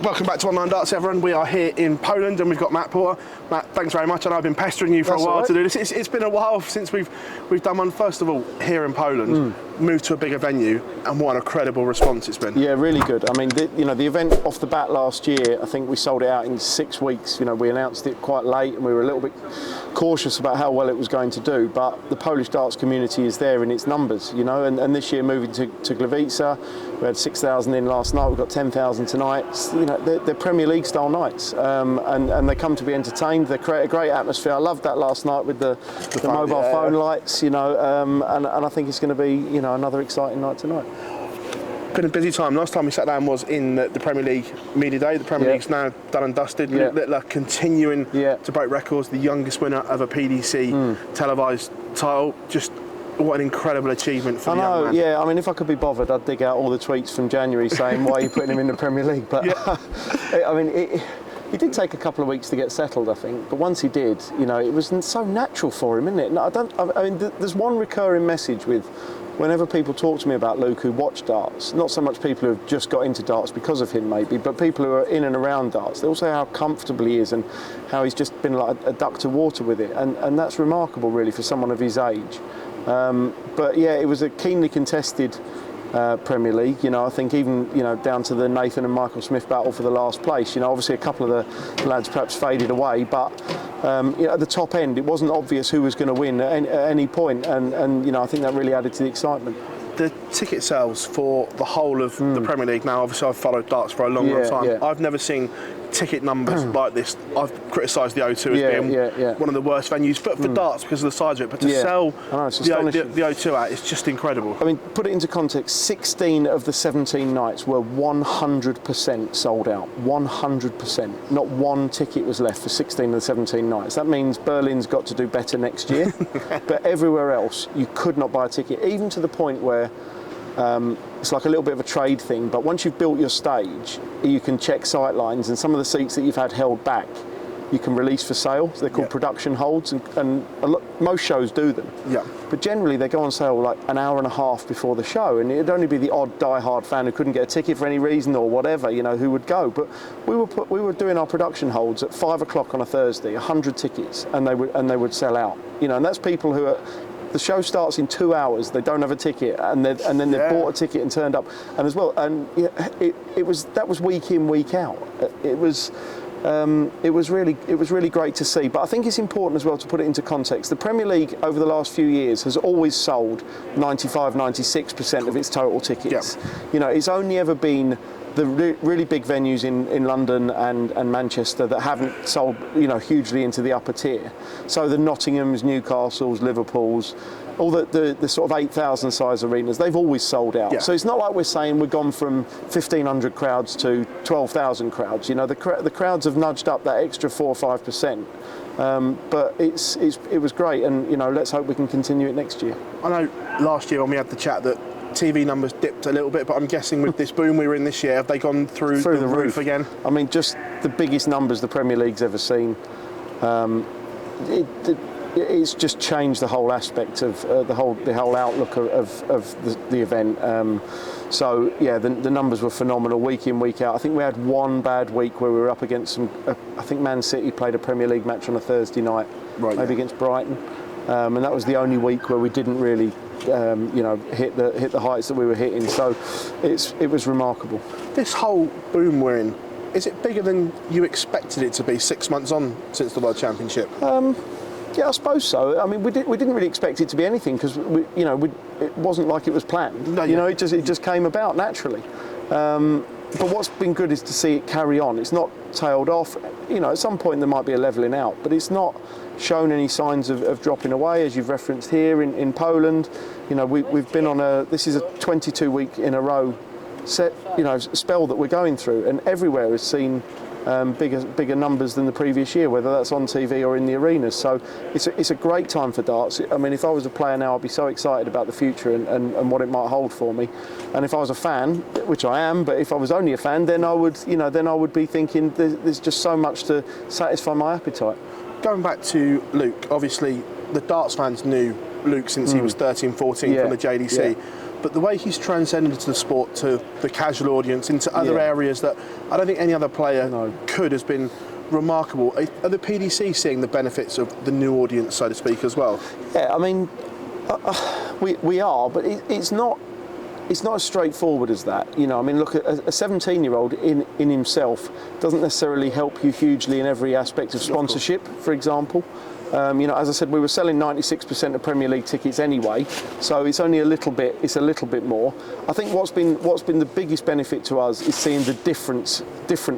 Welcome back to Online Darts, everyone. We are here in Poland and we've got Matt Porter. Matt, thanks very much. I know I've been pestering you for a while to do this. It's been a while since we've done one. First of all, here in Poland, moved to a bigger venue, and what a credible response it's been. Yeah, really good. I mean, the event off the bat last year, I think we sold it out in 6 weeks. We announced it quite late and we were a little bit cautious about how well it was going to do, but the Polish darts community is there in its numbers, and this year moving to Gliwice, we had 6,000 in last night, we've got 10,000 tonight. They're Premier League style nights, and they come to be entertained. They create a great atmosphere. I loved that last night with the mobile phone lights, and I think it's going to be another exciting night tonight. Been a busy time. Last time we sat down was in the Premier League Media Day. The Premier League's now done and dusted. They're continuing to break records. The youngest winner of a PDC televised title. Just what an incredible achievement for the young man. Yeah. I mean, if I could be bothered, I'd dig out all the tweets from January saying, why are you putting him in the Premier League? But I mean, it did take a couple of weeks to get settled, I think. But once he did, it was so natural for him, isn't it? I mean, there's one recurring message with whenever people talk to me about Luke who watch darts, not so much people who have just got into darts because of him maybe, but people who are in and around darts, they all say how comfortable he is and how he's just been like a duck to water with it. And that's remarkable, really, for someone of his age. But yeah, it was a keenly contested Premier League. I think even down to the Nathan and Michael Smith battle for the last place. Obviously a couple of the lads perhaps faded away, but at the top end it wasn't obvious who was going to win at any point, and I think that really added to the excitement. The ticket sales for the whole of the Premier League now. Obviously, I've followed darts for a long time. Yeah. I've never seen ticket numbers like this. I've criticised the O2 as being one of the worst venues for darts because of the size of it, but to sell the O2 out is just incredible. I mean, put it into context, 16 of the 17 nights were 100% sold out. 100%. Not one ticket was left for 16 of the 17 nights. That means Berlin's got to do better next year, but everywhere else you could not buy a ticket, even to the point where it's like a little bit of a trade thing, but once you've built your stage, you can check sight lines, and some of the seats that you've had held back, you can release for sale. So they're called production holds, and most shows do them. Yeah. But generally they go on sale like an hour and a half before the show, and it'd only be the odd die-hard fan who couldn't get a ticket for any reason or whatever, who would go. But we were doing our production holds at 5 o'clock on a Thursday, 100 tickets, and they would sell out. And that's people who are. The show starts in 2 hours. They don't have a ticket, and then they've bought a ticket and turned up. And as well, and that was week in, week out. It was really great to see. But I think it's important as well to put it into context. The Premier League over the last few years has always sold 95, 96% of its total tickets. Yeah. It's only ever been the really big venues in London and Manchester that haven't sold, hugely into the upper tier. So the Nottinghams, Newcastles, Liverpools, all the sort of 8,000 size arenas, they've always sold out. Yeah. So it's not like we're saying we've gone from 1,500 crowds to 12,000 crowds. The crowds have nudged up that extra 4 or 5%. But it was great, and let's hope we can continue it next year. I know last year when we had the chat that TV numbers dipped a little bit, but I'm guessing with this boom we were in this year, have they gone through the roof again? I mean, just the biggest numbers the Premier League's ever seen. It's just changed the whole aspect of the whole outlook of the event. So yeah, the numbers were phenomenal week in, week out. I think we had one bad week where we were up against some. I think Man City played a Premier League match on a Thursday night, maybe against Brighton, and that was the only week where we didn't really. Hit the heights that we were hitting. So it was remarkable. This whole boom we're in, is it bigger than you expected it to be 6 months on since the World Championship? Yeah, I suppose so. I mean, we didn't really expect it to be anything because it wasn't like it was planned. No, it just came about naturally. But what's been good is to see it carry on. It's not tailed off. At some point there might be a levelling out, but it's not shown any signs of dropping away, as you've referenced here in Poland. We've been on this is a 22-week in a row spell that we're going through, and everywhere has seen bigger numbers than the previous year, whether that's on TV or in the arenas. So it's a great time for darts. I mean, if I was a player now, I'd be so excited about the future and what it might hold for me. And if I was a fan, which I am, but if I was only a fan, then I would be thinking there's just so much to satisfy my appetite. Going back to Luke, obviously the darts fans knew Luke since he was 13, 14 from the JDC. Yeah. but the way he's transcended into the sport to the casual audience, into other areas that I don't think any other player could, has been remarkable. Are the PDC seeing the benefits of the new audience, so to speak, as well? Yeah, I mean, we are, but it's not as straightforward as that. You know, I mean, look, a 17-year-old in himself doesn't necessarily help you hugely in every aspect of sponsorship, for example. You know, as I said, we were selling 96% of Premier League tickets anyway, so it's only a little bit more. I think what's been the biggest benefit to us is seeing the different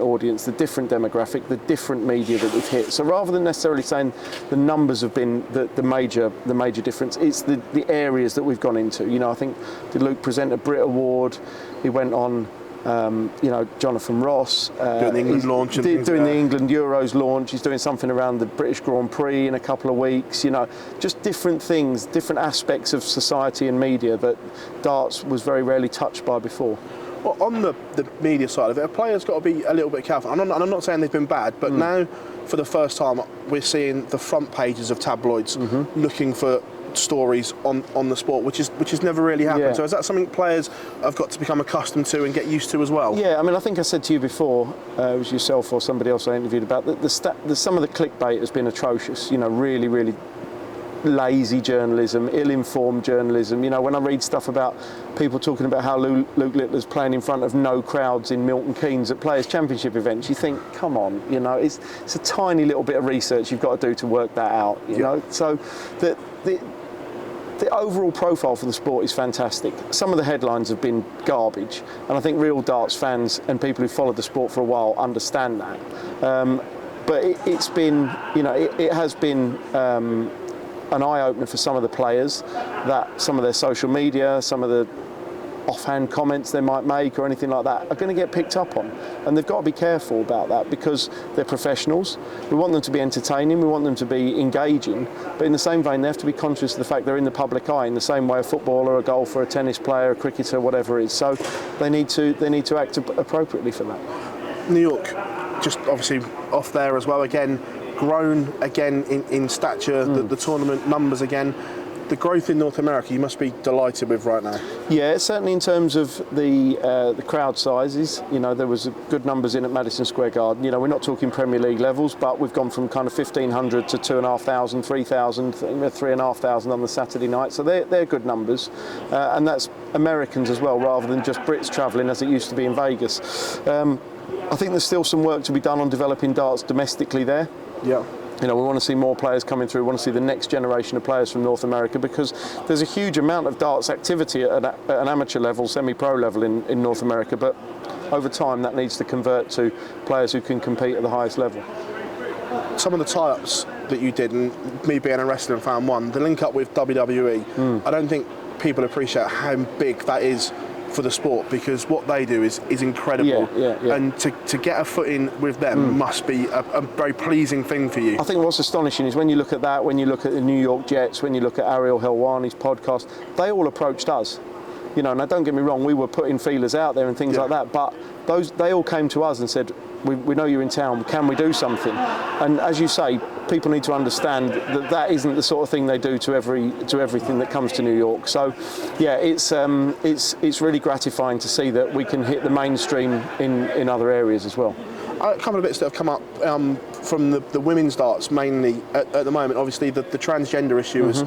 audience, the different demographic, the different media that we've hit. So rather than necessarily saying the numbers have been the major difference, it's the areas that we've gone into. You know, I think did Luke present a Brit Award? He went on. You know, Jonathan Ross doing the England launch, and doing the England Euros launch. He's doing something around the British Grand Prix in a couple of weeks. You know, just different things, different aspects of society and media that darts was very rarely touched by before. Well, on the media side of it, a player's got to be a little bit careful. And I'm not saying they've been bad, but now, for the first time, we're seeing the front pages of tabloids looking for stories on the sport, which has never really happened. Yeah. So is that something players have got to become accustomed to and get used to as well? Yeah, I mean, I think I said to you before, it was yourself or somebody else I interviewed about some of the clickbait has been atrocious. You know, really, really lazy journalism, ill-informed journalism. You know, when I read stuff about people talking about how Luke Littler's playing in front of no crowds in Milton Keynes at Players' Championship events, you think, come on, you know, it's a tiny little bit of research you've got to do to work that out, you know. So the overall profile for the sport is fantastic. Some of the headlines have been garbage, and I think real darts fans and people who followed the sport for a while understand that. But it's been, you know, it has been an eye-opener for some of the players, that some of their social media, some of the offhand comments they might make or anything like that are going to get picked up on, and they've got to be careful about that because they're professionals. We want them to be entertaining, we want them to be engaging, but in the same vein they have to be conscious of the fact they're in the public eye in the same way a footballer, a golfer, a tennis player, a cricketer, whatever it is. So they need to act appropriately for that. New York, just obviously off there as well, again grown again in stature, the tournament numbers again. The growth in North America, you must be delighted with right now. Yeah, certainly in terms of the crowd sizes. You know, there was good numbers in at Madison Square Garden. You know, we're not talking Premier League levels, but we've gone from kind of 1,500 to 2,500, 3,000, 3,500 on the Saturday night. So they're good numbers, and that's Americans as well, rather than just Brits travelling as it used to be in Vegas. I think there's still some work to be done on developing darts domestically there. Yeah. You know, we want to see more players coming through. We want to see the next generation of players from North America, because there's a huge amount of darts activity at an amateur level, semi-pro level in North America, but over time that needs to convert to players who can compete at the highest level. Some of the tie-ups that you did, and me being a wrestling fan, the link up with WWE, I don't think people appreciate how big that is for the sport, because what they do is incredible. Yeah. And to get a foot in with them must be a very pleasing thing for you. I think what's astonishing is when you look at that, when you look at the New York Jets, when you look at Ariel Helwani's podcast, they all approached us. You know, now don't get me wrong, we were putting feelers out there and things like that, but they all came to us and said, we know you're in town, can we do something? And as you say, people need to understand that isn't the sort of thing they do to everything that comes to New York. So yeah, it's really gratifying to see that we can hit the mainstream in other areas as well. A couple of bits that have come up from the women's darts mainly at the moment. Obviously the transgender issue has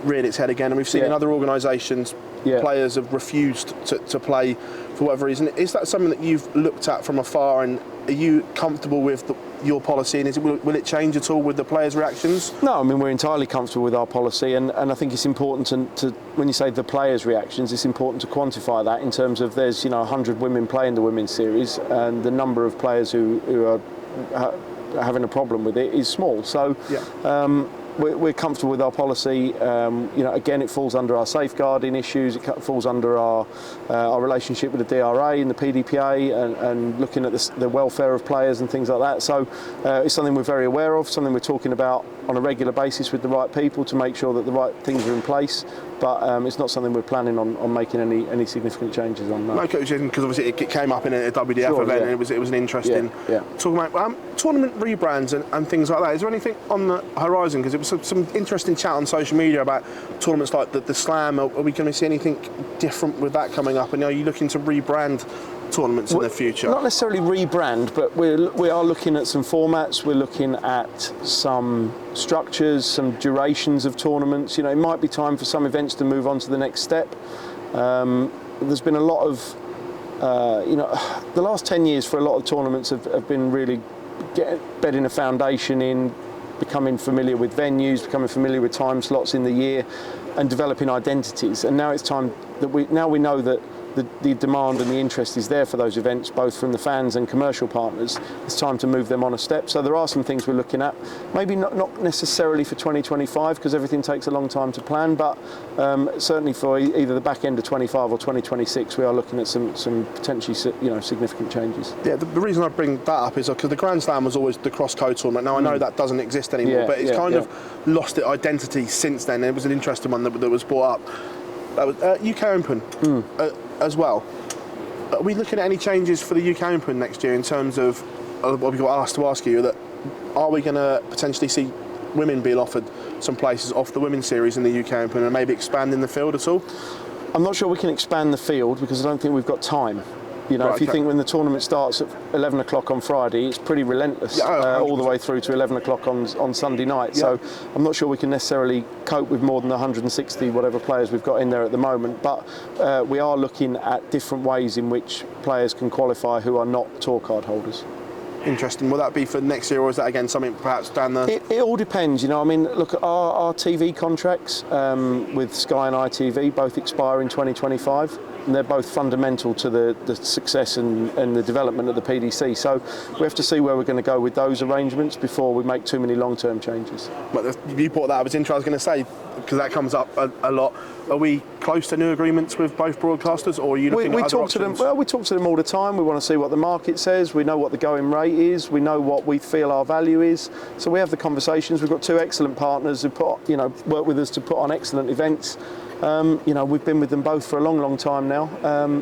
reared its head again, and we've seen in other organisations players have refused to play for whatever reason. Is that something that you've looked at from afar, and are you comfortable with your policy, and will it change at all with the players' reactions? No, I mean, we're entirely comfortable with our policy, and I think it's important to when you say the players' reactions, it's important to quantify that in terms of there's 100 women playing the women's series, and the number of players who are having a problem with it is small. So we're comfortable with our policy. Again, it falls under our safeguarding issues. It falls under our relationship with the DRA and the PDPA, and looking at the welfare of players and things like that. So it's something we're very aware of, something we're talking about on a regular basis with the right people to make sure that the right things are in place. but it's not something we're planning on making any significant changes on that. No, because obviously it came up in a WDF event, and it was an interesting talking about tournament rebrands and things like that. Is there anything on the horizon? Because it was some interesting chat on social media about tournaments like the Slam. Are we going to see anything different with that coming up? And are you looking to rebrand tournaments in the future? Not necessarily rebrand, but we are looking at some formats. We're looking at some structures, some durations of tournaments. It might be time for some events to move on to the next step. There's been a lot of, the last 10 years for a lot of tournaments have been really bedding a foundation in becoming familiar with venues, becoming familiar with time slots in the year, and developing identities. And now it's time that we know that the demand and the interest is there for those events, both from the fans and commercial partners. It's time to move them on a step. So there are some things we're looking at, maybe not necessarily for 2025 because everything takes a long time to plan, but certainly for either the back end of 25 or 2026, we are looking at some potentially significant changes. Yeah, the reason I bring that up is because the Grand Slam was always the cross-code tournament. Now I know that doesn't exist anymore, but it's kind of lost its identity since then. It was an interesting one that was brought up. That was UK Open as well. Are we looking at any changes for the UK Open next year in terms of what we got asked to ask you? That are we going to potentially see women being offered some places off the women's series in the UK Open and maybe expanding the field at all? I'm not sure we can expand the field because I don't think we've got time. If you think when the tournament starts at 11 o'clock on Friday, it's pretty relentless all the way through to 11 o'clock on Sunday night. Yeah. So I'm not sure we can necessarily cope with more than 160 whatever players we've got in there at the moment. But we are looking at different ways in which players can qualify who are not tour card holders. Interesting. Will that be for next year, or is that again something perhaps down the... It all depends. Look at our TV contracts with Sky and ITV both expire in 2025. And they're both fundamental to the success and the development of the PDC. So we have to see where we're going to go with those arrangements before we make too many long-term changes. But you brought that up. It's interesting. I was going to say, because that comes up a lot. Are we close to new agreements with both broadcasters, or are you looking at other options? We talk to them all the time. We want to see what the market says. We know what the going rate is. We know what we feel our value is. So we have the conversations. We've got two excellent partners who work with us to put on excellent events. We've been with them both for a long time now,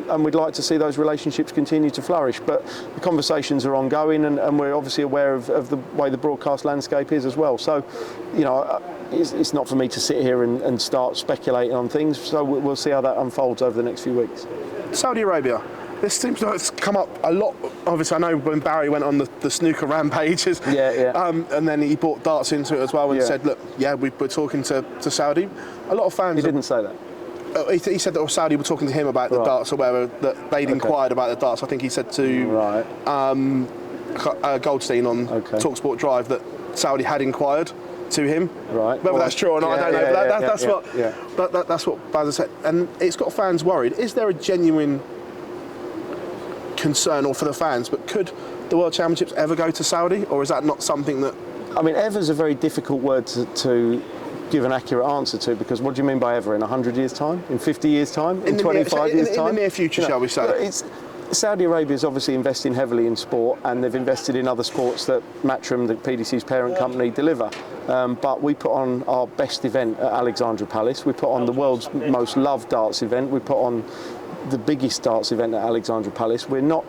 and we'd like to see those relationships continue to flourish. But the conversations are ongoing, and we're obviously aware of the way the broadcast landscape is as well. So, it's not for me to sit here and start speculating on things. So we'll see how that unfolds over the next few weeks. Saudi Arabia. This seems like it's come up a lot. Obviously, I know when Barry went on the snooker rampages, and then he brought darts into it as well and said, look, we're talking to Saudi. A lot of fans... He didn't say that. He said that Saudi were talking to him about the darts or whatever, that they'd inquired about the darts. I think he said to Goldstein on TalkSport Drive that Saudi had inquired to him. Right. Whether that's true or not, I don't know. That's what Baz said. And it's got fans worried. Is there a genuine concern, or for the fans, but could the World Championships ever go to Saudi, or is that not something that... I mean, ever's a very difficult word to give an accurate answer to, because what do you mean by ever? In 100 years' time? In 50 years' time? In 25 years' time? In the near future, shall we say? Saudi Arabia is obviously investing heavily in sport, and they've invested in other sports that Matchroom, the PDC's parent company, deliver. But we put on our best event at Alexandra Palace. We put on the world's most loved darts event. We put on the biggest darts event at Alexandra Palace. We're not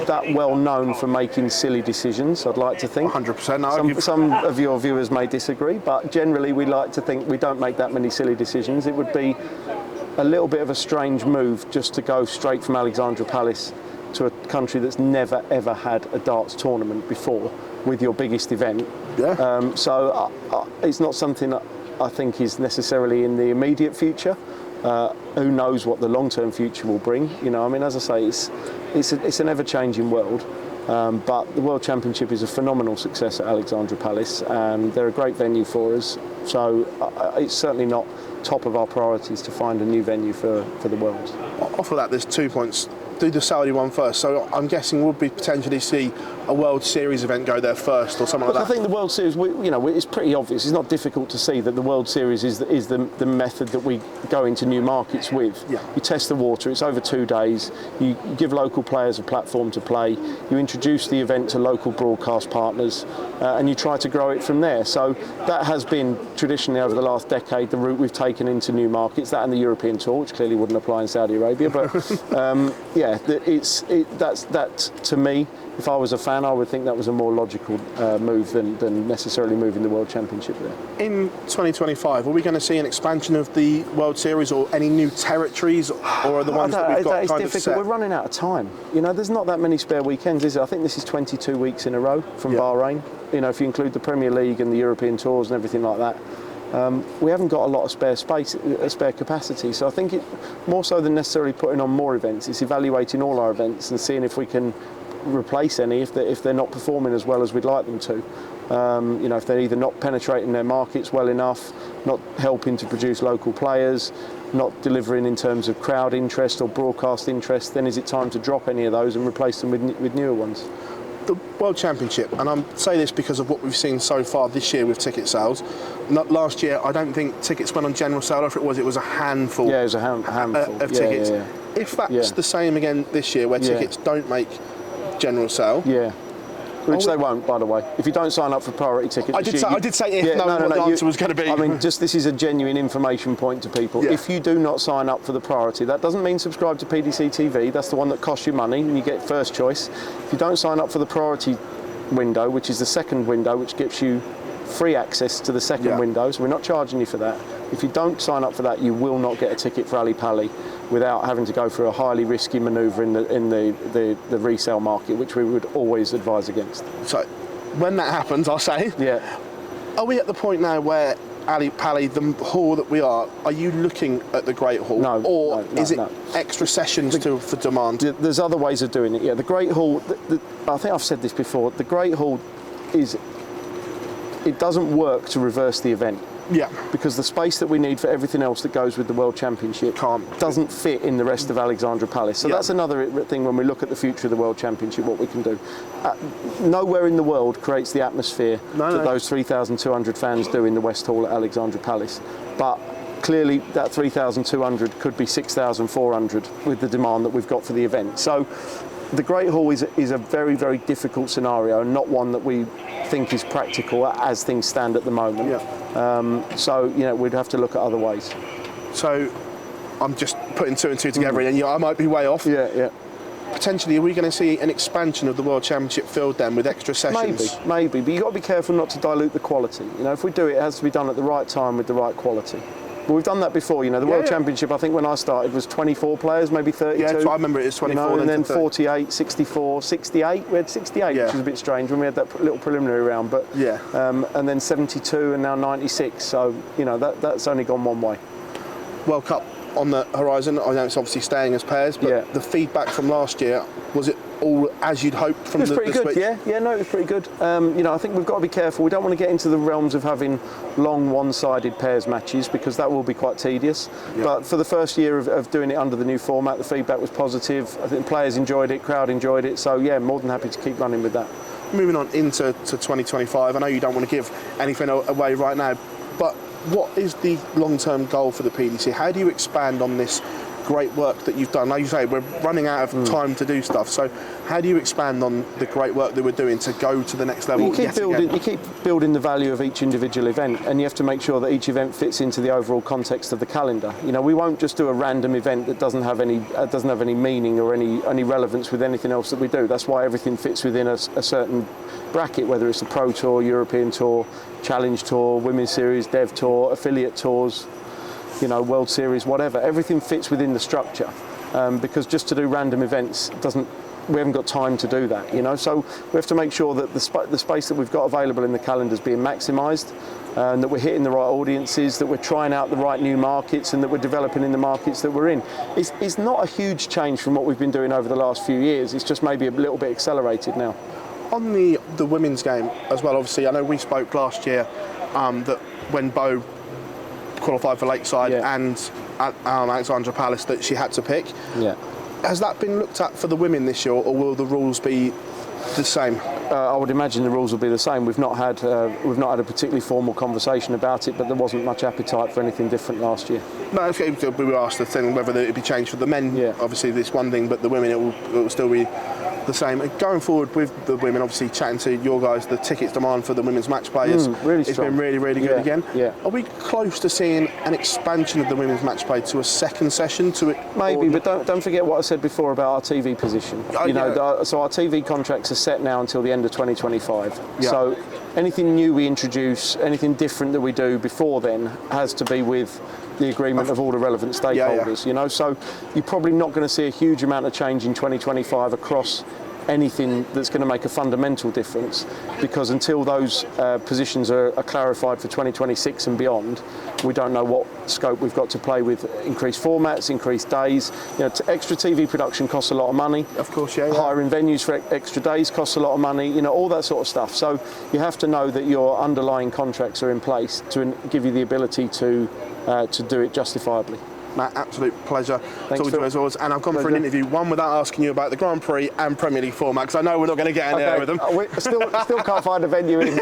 that well known for making silly decisions, I'd like to think. 100%. Some of your viewers may disagree, but generally we like to think we don't make that many silly decisions. It would be a little bit of a strange move just to go straight from Alexandra Palace to a country that's never ever had a darts tournament before with your biggest event. So it's not something that I think is necessarily in the immediate future. Who knows what the long-term future will bring? As I say, it's an ever-changing world. But the World Championship is a phenomenal success at Alexandra Palace. They're a great venue for us. So it's certainly not top of our priorities to find a new venue for the World. Off of that, there's 2 points. Do the Saudi one first. So I'm guessing we'll be potentially see a World Series event go there first or something like that? I think the World Series, it's pretty obvious. It's not difficult to see that the World Series is the method that we go into new markets with. Yeah. You test the water. It's over 2 days. You give local players a platform to play. You introduce the event to local broadcast partners, and you try to grow it from there. So that has been traditionally over the last decade the route we've taken into new markets. That and the European Tour, which clearly wouldn't apply in Saudi Arabia. But that to me, if I was a fan, I would think that was a more logical move than necessarily moving the World Championship there. In 2025, are we going to see an expansion of the World Series or any new territories, or are the ones that we've got kind of set? We're running out of time. There's not that many spare weekends, is it? I think this is 22 weeks in a row from Bahrain. If you include the Premier League and the European Tours and everything like that. We haven't got a lot of spare capacity. So I think it, more so than necessarily putting on more events, it's evaluating all our events and seeing if we can replace any if they're not performing as well as we'd like them to. If they're either not penetrating their markets well enough, not helping to produce local players, not delivering in terms of crowd interest or broadcast interest, then is it time to drop any of those and replace them with newer ones? The World Championship, and I say this because of what we've seen so far this year with ticket sales. Last year, I don't think tickets went on general sale. If it was a handful. Yeah, it was a handful of tickets. Yeah. If that's the same again this year, where tickets don't make general sale. Yeah. Which they won't, by the way. If you don't sign up for priority tickets, I did say if. No, the answer was going to be. I mean, this is a genuine information point to people. Yeah. If you do not sign up for the priority, that doesn't mean subscribe to PDC TV. That's the one that costs you money, and you get first choice. If you don't sign up for the priority window, which is the second window, which gives you free access to the second window, so we're not charging you for that. If you don't sign up for that, you will not get a ticket for Ali Pali without having to go through a highly risky manoeuvre in the resale market, which we would always advise against. So, when that happens, I'll say, are we at the point now where Ali Pali, the hall that we are you looking at the Great Hall? No. Or is it extra sessions for demand? There's other ways of doing it, yeah. The Great Hall, I think I've said this before, the Great Hall it doesn't work to reverse the event. Yeah. Because the space that we need for everything else that goes with the World Championship doesn't fit in the rest of Alexandra Palace. So that's another thing when we look at the future of the World Championship, what we can do. Nowhere in the world creates the atmosphere that those 3,200 fans do in the West Hall at Alexandra Palace. But clearly that 3,200 could be 6,400 with the demand that we've got for the event. So the Great Hall is a very, very difficult scenario, and not one that we think is practical as things stand at the moment. We'd have to look at other ways. So I'm just putting two and two together, and I might be way off. Yeah. Potentially, are we going to see an expansion of the World Championship field then with extra sessions? Maybe, but you've got to be careful not to dilute the quality. If we do it, it has to be done at the right time with the right quality. But we've done that before, the World Championship, I think when I started, was 24 players, maybe 32. Yeah, so I remember it was 24. And then 48, 64, 68. We had 68, which was a bit strange when we had that little preliminary round. But and then 72 and now 96. So, that's only gone one way. World Cup on the horizon. I know it's obviously staying as pairs, but the feedback from last year, was it all as you'd hoped from the switch? It was pretty good, it was pretty good. I think we've got to be careful. We don't want to get into the realms of having long one-sided pairs matches, because that will be quite tedious. But for the first year of doing it under the new format, the feedback was positive. I think players enjoyed it, crowd enjoyed it. So more than happy to keep running with that. Moving on into 2025, I know you don't want to give anything away right now, but what is the long-term goal for the PDC? How do you expand on this great work that you've done? Like you say, we're running out of time to do stuff. So how do you expand on the great work that we're doing to go to the next level? You keep building the value of each individual event, and you have to make sure that each event fits into the overall context of the calendar. We won't just do a random event that doesn't have any meaning or any relevance with anything else that we do. That's why everything fits within a certain bracket, whether it's a Pro Tour, European Tour, Challenge Tour, Women's Series, Dev Tour, affiliate tours, World Series, whatever. Everything fits within the structure, because just to do random events we haven't got time to do that, So we have to make sure that the space that we've got available in the calendar is being maximised, and that we're hitting the right audiences, that we're trying out the right new markets, and that we're developing in the markets that we're in. It's not a huge change from what we've been doing over the last few years. It's just maybe a little bit accelerated now. On the women's game as well, obviously, I know we spoke last year that when Bo qualified for Lakeside and Alexandra Palace, that she had to pick. Yeah. Has that been looked at for the women this year, or will the rules be the same? I would imagine the rules will be the same. We've not had a particularly formal conversation about it, but there wasn't much appetite for anything different last year. No, we were asked the thing whether it would be changed for the men. Yeah. Obviously, this one thing, but the women it will still be the same. And going forward with the women, obviously chatting to your guys, the tickets demand for the women's match players, really it's strong. been really, really good again. Yeah. Are we close to seeing an expansion of the women's match play to a second session? Maybe, but don't forget what I said before about our TV position. So our TV contracts are set now until the end of 2025. Yeah. So anything new we introduce, anything different that we do before then, has to be with the agreement of all the relevant stakeholders. So you're probably not going to see a huge amount of change in 2025 across anything that's going to make a fundamental difference, because until those positions are clarified for 2026 and beyond, we don't know what scope we've got to play with increased formats, increased days. Extra TV production costs a lot of money. Of course, yeah. Hiring venues for extra days costs a lot of money, all that sort of stuff. So you have to know that your underlying contracts are in place to give you the ability to do it justifiably. Matt, absolute pleasure talking to you as always. And I've gone for an interview, one without asking you about the Grand Prix and Premier League format, because I know we're not going to get in there with them. We still can't find a venue in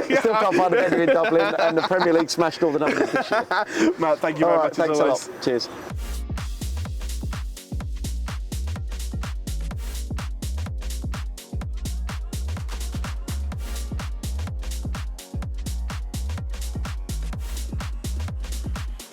Dublin, and the Premier League smashed all the numbers this year. Matt, thank you very much. Thanks as always. a lot. Cheers.